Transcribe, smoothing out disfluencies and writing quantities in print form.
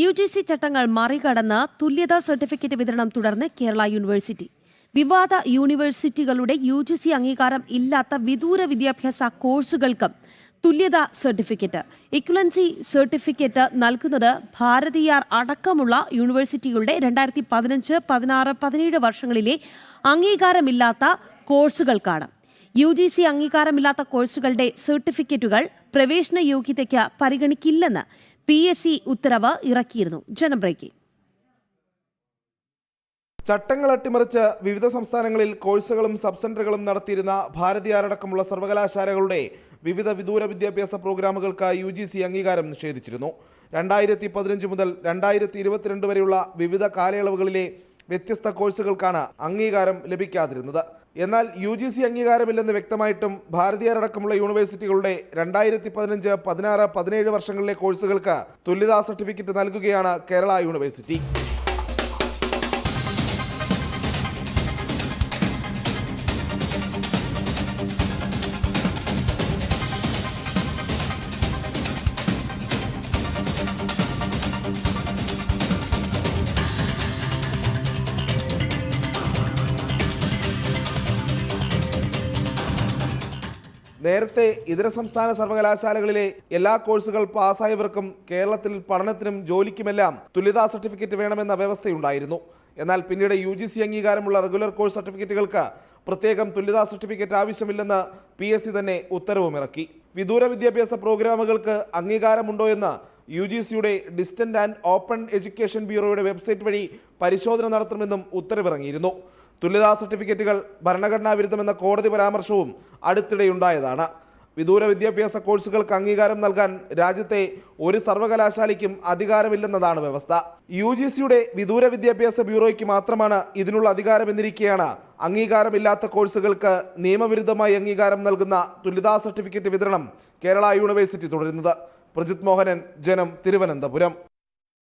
UGC ചട്ടങ്ങൾ മറികടന്ന് തുല്യതാ സർട്ടിഫിക്കറ്റ് വിതരണം തുടർന്ന് കേരള യൂണിവേഴ്സിറ്റി. വിവാദ യൂണിവേഴ്സിറ്റികളുടെ UGC അംഗീകാരം ഇല്ലാത്ത വിദൂര വിദ്യാഭ്യാസ കോഴ്സുകൾക്കും തുല്യതാ സർട്ടിഫിക്കറ്റ്, ഇക്വലൻസി സർട്ടിഫിക്കറ്റ് നൽകുന്നത് ഭാരതീയർ അടക്കമുള്ള യൂണിവേഴ്സിറ്റികളുടെ 2015, 16, 17 വർഷങ്ങളിലെ അംഗീകാരമില്ലാത്ത കോഴ്സുകൾക്കാണ്. UGC അംഗീകാരമില്ലാത്ത കോഴ്സുകളുടെ സർട്ടിഫിക്കറ്റുകൾ പ്രവേശന യോഗ്യതയ്ക്ക് പരിഗണിക്കില്ലെന്ന് PSC ഉത്തരവ് ഇറക്കിയിരുന്നു. ജനബ്രേക്ക്. ചട്ടങ്ങൾ അട്ടിമറിച്ച് വിവിധ സംസ്ഥാനങ്ങളിൽ കോഴ്സുകളും സബ് സെന്ററുകളും നടത്തിയിരുന്ന ഭാരതീയരടക്കമുള്ള സർവകലാശാലകളുടെ വിവിധ വിദൂര വിദ്യാഭ്യാസ പ്രോഗ്രാമുകൾക്ക് UGC അംഗീകാരം നിഷേധിച്ചിരുന്നു. 2015 മുതൽ 2022 വരെയുള്ള വിവിധ കാലയളവുകളിലെ വ്യത്യസ്ത കോഴ്സുകൾക്കാണ് അംഗീകാരം ലഭിക്കാതിരുന്നത്. എന്നാൽ UGC അംഗീകാരമില്ലെന്ന് വ്യക്തമായിട്ടും ഭാരതീയരടക്കമുള്ള യൂണിവേഴ്സിറ്റികളുടെ 2015, 16, 17 വർഷങ്ങളിലെ കോഴ്സുകൾക്ക് തുല്യതാ സർട്ടിഫിക്കറ്റ് നൽകുകയാണ് കേരള യൂണിവേഴ്സിറ്റി. നേരത്തെ ഇതര സംസ്ഥാന സർവകലാശാലകളിലെ എല്ലാ കോഴ്സുകൾ പാസ്സായവർക്കും കേരളത്തിൽ പഠനത്തിനും ജോലിക്കുമെല്ലാം തുല്യതാ സർട്ടിഫിക്കറ്റ് വേണമെന്ന വ്യവസ്ഥയുണ്ടായിരുന്നു. എന്നാൽ പിന്നീട് UGC അംഗീകാരമുള്ള റെഗുലർ കോഴ്സ് സർട്ടിഫിക്കറ്റുകൾക്ക് പ്രത്യേകം തുല്യതാ സർട്ടിഫിക്കറ്റ് ആവശ്യമില്ലെന്ന് PSC തന്നെ ഉത്തരവുമിറക്കി. വിദൂര വിദ്യാഭ്യാസ പ്രോഗ്രാമുകൾക്ക് അംഗീകാരമുണ്ടോ എന്ന് UGCയുടെ ഡിസ്റ്റന്റ് ആൻഡ് ഓപ്പൺ എഡ്യൂക്കേഷൻ ബ്യൂറോയുടെ വെബ്സൈറ്റ് വഴി പരിശോധന നടത്തണമെന്നും ഉത്തരവിറങ്ങിയിരുന്നു. തുല്യതാ സർട്ടിഫിക്കറ്റുകൾ ഭരണഘടനാ വിരുദ്ധമെന്ന കോടതി പരാമർശവും അടുത്തിടെയുണ്ടായതാണ്. വിദൂര വിദ്യാഭ്യാസ കോഴ്സുകൾക്ക് അംഗീകാരം നൽകാൻ രാജ്യത്തെ ഒരു സർവകലാശാലയ്ക്കും അധികാരമില്ലെന്നതാണ് വ്യവസ്ഥ. UGCയുടെ വിദൂര വിദ്യാഭ്യാസ ബ്യൂറോയ്ക്ക് മാത്രമാണ് ഇതിനുള്ള അധികാരമെന്നിരിക്കെയാണ് അംഗീകാരമില്ലാത്ത കോഴ്സുകൾക്ക് നിയമവിരുദ്ധമായി അംഗീകാരം നൽകുന്ന തുല്യതാ സർട്ടിഫിക്കറ്റ് വിതരണം കേരള യൂണിവേഴ്സിറ്റി തുടരുന്നത്. പ്രജിത് മോഹനൻ, ജനം, തിരുവനന്തപുരം.